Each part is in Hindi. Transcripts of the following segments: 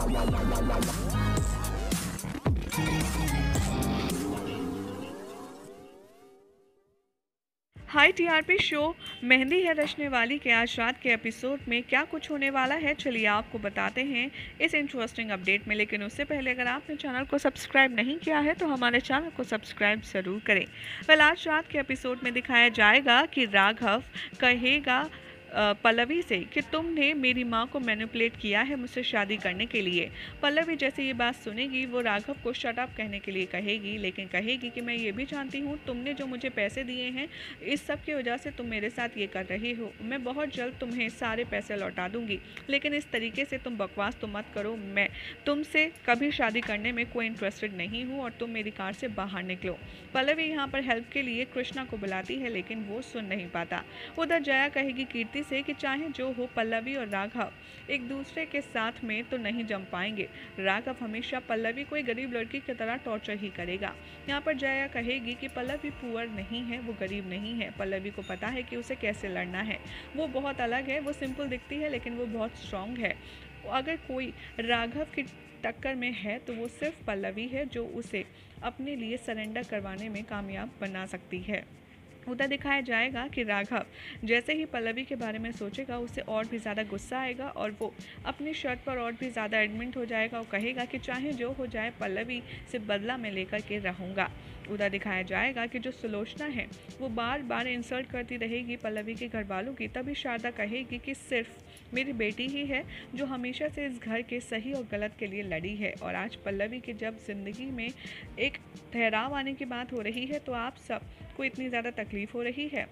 हाय टीआरपी शो मेहंदी है रचने वाली के आज रात के एपिसोड में क्या कुछ होने वाला है, चलिए आपको बताते हैं इस इंटरेस्टिंग अपडेट में। लेकिन उससे पहले अगर आपने चैनल को सब्सक्राइब नहीं किया है तो हमारे चैनल को सब्सक्राइब ज़रूर करें। वेल, आज रात के एपिसोड में दिखाया जाएगा कि राघव कहेगा पल्लवी से कि तुमने मेरी माँ को मैनिपुलेट किया है मुझसे शादी करने के लिए। पल्लवी जैसे ये बात सुनेगी वो राघव को शट अप कहने के लिए कहेगी, लेकिन कहेगी कि मैं ये भी जानती हूँ तुमने जो मुझे पैसे दिए हैं इस सब की वजह से तुम मेरे साथ ये कर रही हो। मैं बहुत जल्द तुम्हें सारे पैसे लौटा दूंगी, लेकिन इस तरीके से तुम बकवास तो मत करो। मैं तुमसे कभी शादी करने में कोई इंटरेस्टेड नहीं हूँ और तुम मेरी कार से बाहर निकलो। पल्लवी यहाँ पर हेल्प के लिए कृष्णा को बुलाती है, लेकिन वो सुन नहीं पाता। उधर जया कहेगी कीर्ति से कि चाहे जो हो पल्लवी और राघव एक दूसरे के साथ में तो नहीं जम पाएंगे। राघव हमेशा पल्लवी को एक गरीब लड़की की तरह टॉर्चर ही करेगा। यहाँ पर जया कहेगी कि पल्लवी पुअर नहीं है, वो गरीब नहीं है। पल्लवी को पता है कि उसे कैसे लड़ना है। वो बहुत अलग है, वो सिंपल दिखती है लेकिन वो बहुत स्ट्रांग है। अगर कोई राघव की टक्कर में है तो वो सिर्फ पल्लवी है जो उसे अपने लिए सरेंडर करवाने में कामयाब बना सकती है। उधर दिखाया जाएगा कि राघव जैसे ही पल्लवी के बारे में सोचेगा उसे और भी ज़्यादा गुस्सा आएगा और वो अपनी शर्ट पर और भी ज़्यादा एडमिट हो जाएगा और कहेगा कि चाहे जो हो जाए पल्लवी से बदला मैं लेकर के रहूँगा। उधर दिखाया जाएगा कि जो सुलोचना है वो बार बार इंसल्ट करती रहेगी पल्लवी के घर वालों की। तभी शारदा कहेगी कि सिर्फ मेरी बेटी ही है जो हमेशा से इस घर के सही और गलत के लिए लड़ी है, और आज पल्लवी की जब ज़िंदगी में एक ठहराव आने की बात हो रही है तो आप सब को इतनी ज़्यादा तकलीफ़ हो रही है।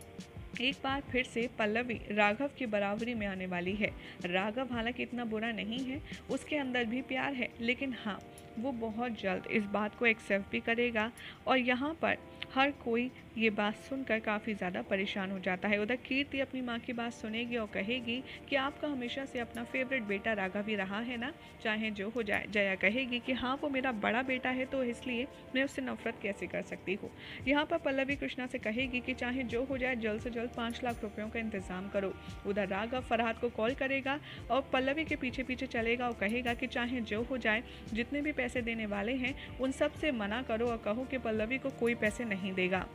एक बार फिर से पल्लवी राघव की बराबरी में आने वाली है। राघव हालांकि इतना बुरा नहीं है, उसके अंदर भी प्यार है, लेकिन हाँ वो बहुत जल्द इस बात को एक्सेप्ट भी करेगा। और यहाँ पर हर कोई ये बात सुनकर काफ़ी ज़्यादा परेशान हो जाता है। उधर कीर्ति अपनी माँ की बात सुनेगी और कहेगी कि आपका हमेशा से अपना फेवरेट बेटा राघव ही रहा है ना, चाहे जो हो जाए। जया कहेगी कि हाँ वो मेरा बड़ा बेटा है तो इसलिए मैं उससे नफरत कैसे कर सकती हूँ। यहाँ पर पल्लवी कृष्णा से कहेगी कि चाहे जो हो जाए जल्द से जल्द 5 लाख रुपयों का इंतज़ाम करो। उधर राघव फरहाद को कॉल करेगा और पल्लवी के पीछे पीछे चलेगा और कहेगा कि चाहे जो हो जाए जितने भी पैसे देने वाले हैं उन सब से मना करो और कहो कि पल्लवी को कोई पैसे नहीं देगा।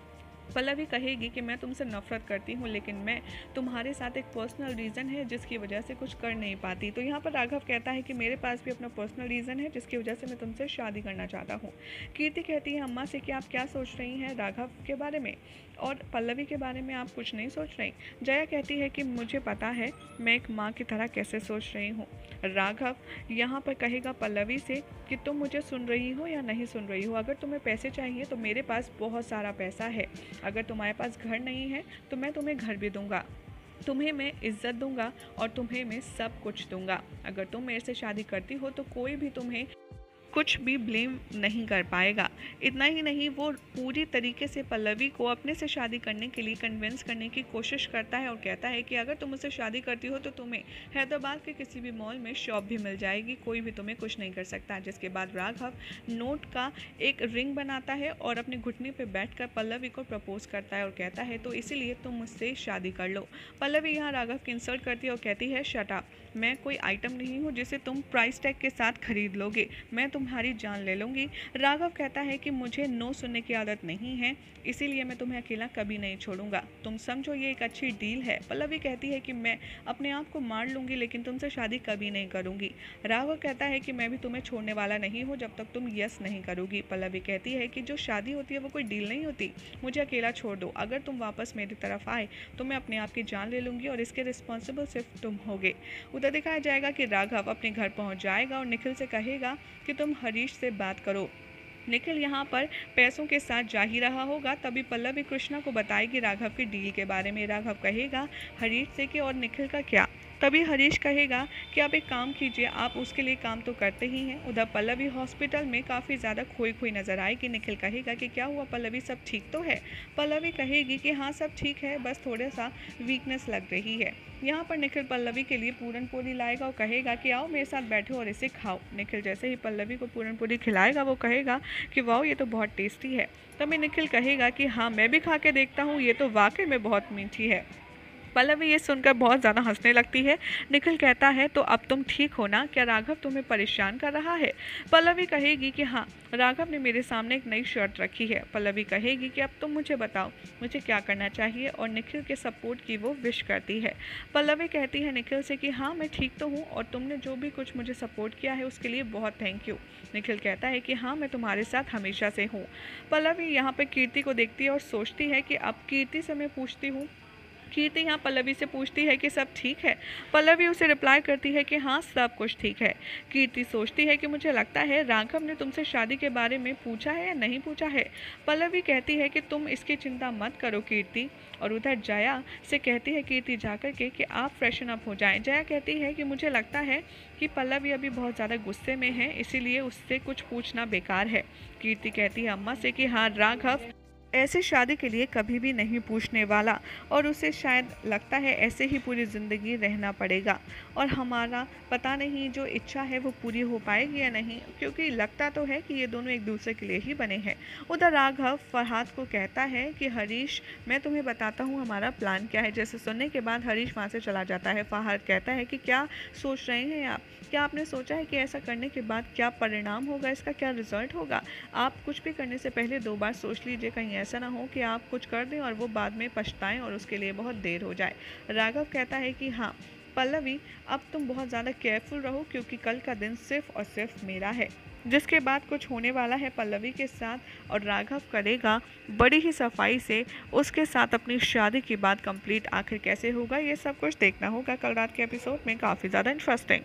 पल्लवी कहेगी कि मैं तुमसे नफरत करती हूँ लेकिन मैं तुम्हारे साथ एक पर्सनल रीज़न है जिसकी वजह से कुछ कर नहीं पाती। तो यहाँ पर राघव कहता है कि मेरे पास भी अपना पर्सनल रीज़न है जिसकी वजह से मैं तुमसे शादी करना चाहता हूँ। कीर्ति कहती है अम्मा से कि आप क्या सोच रही हैं राघव के बारे में, और पल्लवी के बारे में आप कुछ नहीं सोच रही। जया कहती है कि मुझे पता है मैं एक माँ की तरह कैसे सोच रही हूँ। राघव यहाँ पर कहेगा पल्लवी से कि तुम मुझे सुन रही हो या नहीं सुन रही हो। अगर तुम्हें पैसे चाहिए तो मेरे पास बहुत सारा पैसा है। अगर तुम्हारे पास घर नहीं है तो मैं तुम्हें घर भी दूंगा, तुम्हें मैं इज्जत दूंगा और तुम्हें मैं सब कुछ दूंगा। अगर तुम मेरे से शादी करती हो तो कोई भी तुम्हें कुछ भी ब्लेम नहीं कर पाएगा। इतना ही नहीं, वो पूरी तरीके से पल्लवी को अपने से शादी करने के लिए कन्विंस करने की कोशिश करता है और कहता है कि अगर तुम मुझसे शादी करती हो तो तुम्हें हैदराबाद के किसी भी मॉल में शॉप भी मिल जाएगी, कोई भी तुम्हें कुछ नहीं कर सकता। जिसके बाद राघव नोट का एक रिंग बनाता है और अपने घुटने पर बैठकर पल्लवी को प्रपोज करता है और कहता है तो इसीलिए तुम मुझसे शादी कर लो। पल्लवी यहाँ राघव की इंसल्ट करती है और कहती है शट अप, मैं कोई आइटम नहीं हूँ जिसे तुम प्राइस टैग के साथ खरीद लोगे, मैं तुम्हारी जान ले लूँगी। राघव कहता है कि मुझे नो सुनने की आदत नहीं है, इसीलिए मैं तुम्हें अकेला कभी नहीं छोड़ूंगा, तुम समझो ये एक अच्छी डील है। पल्लवी कहती है कि मैं अपने आप को मार लूँगी लेकिन तुमसे शादी कभी नहीं करूँगी। राघव कहता है कि मैं भी तुम्हें छोड़ने वाला नहीं हूँ जब तक तुम यस नहीं करोगी। पल्लवी कहती है कि जो शादी होती है वो कोई डील नहीं होती, मुझे अकेला छोड़ दो, अगर तुम वापस मेरी तरफ आए तो मैं अपने आप की जान ले लूँगी और इसके रिस्पॉन्सिबल सिर्फ तुम होगे। उधर दिखाया जाएगा कि राघव अपने घर पहुंच जाएगा और निखिल से कहेगा कि तुम हरीश से बात करो। निखिल यहाँ पर पैसों के साथ जा ही रहा होगा, तभी पल्लवी कृष्णा को बताएगी राघव की डील के बारे में। राघव कहेगा हरीश से कि और निखिल का क्या। तभी हरीश कहेगा कि आप एक काम कीजिए, आप उसके लिए काम तो करते ही हैं। उधर पल्लवी हॉस्पिटल में काफ़ी ज़्यादा खोई खोई नजर आएगी। निखिल कहेगा कि क्या हुआ पल्लवी, सब ठीक तो है। पल्लवी कहेगी कि हाँ सब ठीक है, बस थोड़ा सा वीकनेस लग रही है। यहाँ पर निखिल पल्लवी के लिए पूरन पूरी लाएगा और कहेगा कि आओ मेरे साथ बैठो और इसे खाओ। निखिल जैसे ही पल्लवी को पूरन पूरी खिलाएगा वो कहेगा कि वाह ये तो बहुत टेस्टी है। तभी निखिल कहेगा कि हाँ मैं भी खा के देखता हूँ, ये तो वाकई में बहुत मीठी है। पल्लवी ये सुनकर बहुत ज़्यादा हंसने लगती है। निखिल कहता है तो अब तुम ठीक हो ना, क्या राघव तुम्हें परेशान कर रहा है? पल्लवी कहेगी कि हाँ, राघव ने मेरे सामने एक नई शर्त रखी है। पल्लवी कहेगी कि अब तुम मुझे बताओ मुझे क्या करना चाहिए, और निखिल के सपोर्ट की वो विश करती है। पल्लवी कहती है निखिल से कि हाँ मैं ठीक तो हूँ, और तुमने जो भी कुछ मुझे सपोर्ट किया है उसके लिए बहुत थैंक यू। निखिल कहता है कि हाँ मैं तुम्हारे साथ हमेशा से हूँ। पल्लवी यहाँ पे कीर्ति को देखती है और सोचती है कि अब कीर्ति से मैं पूछती हूँ। कीर्ति यहाँ पल्लवी से पूछती है कि सब ठीक है। पल्लवी उसे रिप्लाई करती है कि हाँ सब कुछ ठीक है। कीर्ति सोचती है कि मुझे लगता है राघव ने तुमसे शादी के बारे में पूछा है या नहीं पूछा है। पल्लवी कहती है कि तुम इसकी चिंता मत करो कीर्ति, और उधर जया से कहती है कीर्ति जाकर के कि आप फ्रेशन अप हो जाएं। जया कहती है कि मुझे लगता है कि पल्लवी अभी बहुत ज़्यादा गुस्से में है, इसीलिए उससे कुछ पूछना बेकार है। कीर्ति कहती है अम्मा से कि हाँ राघव ऐसे शादी के लिए कभी भी नहीं पूछने वाला, और उसे शायद लगता है ऐसे ही पूरी ज़िंदगी रहना पड़ेगा, और हमारा पता नहीं जो इच्छा है वो पूरी हो पाएगी या नहीं, क्योंकि लगता तो है कि ये दोनों एक दूसरे के लिए ही बने हैं। उधर राघव फरहाद को कहता है कि हरीश मैं तुम्हें बताता हूँ हमारा प्लान क्या है। जैसे सुनने के बाद हरीश वहाँ से चला जाता है। फरहाद कहता है कि क्या सोच रहे हैं आप? क्या आपने सोचा है कि ऐसा करने के बाद क्या परिणाम होगा, इसका क्या रिजल्ट होगा? आप कुछ भी करने से पहले 2 बार सोच लीजिए, कहीं ऐसा ना हो कि आप कुछ कर दें और वो बाद में पछताएं और उसके लिए बहुत देर हो जाए। राघव कहता है कि हाँ पल्लवी अब तुम बहुत ज़्यादा केयरफुल रहो, क्योंकि कल का दिन सिर्फ और सिर्फ मेरा है। जिसके बाद कुछ होने वाला है पल्लवी के साथ, और राघव करेगा बड़ी ही सफाई से उसके साथ अपनी शादी की बात कंप्लीट। आखिर कैसे होगा ये सब कुछ देखना होगा कल रात के एपिसोड में, काफ़ी ज़्यादा इंटरेस्टिंग।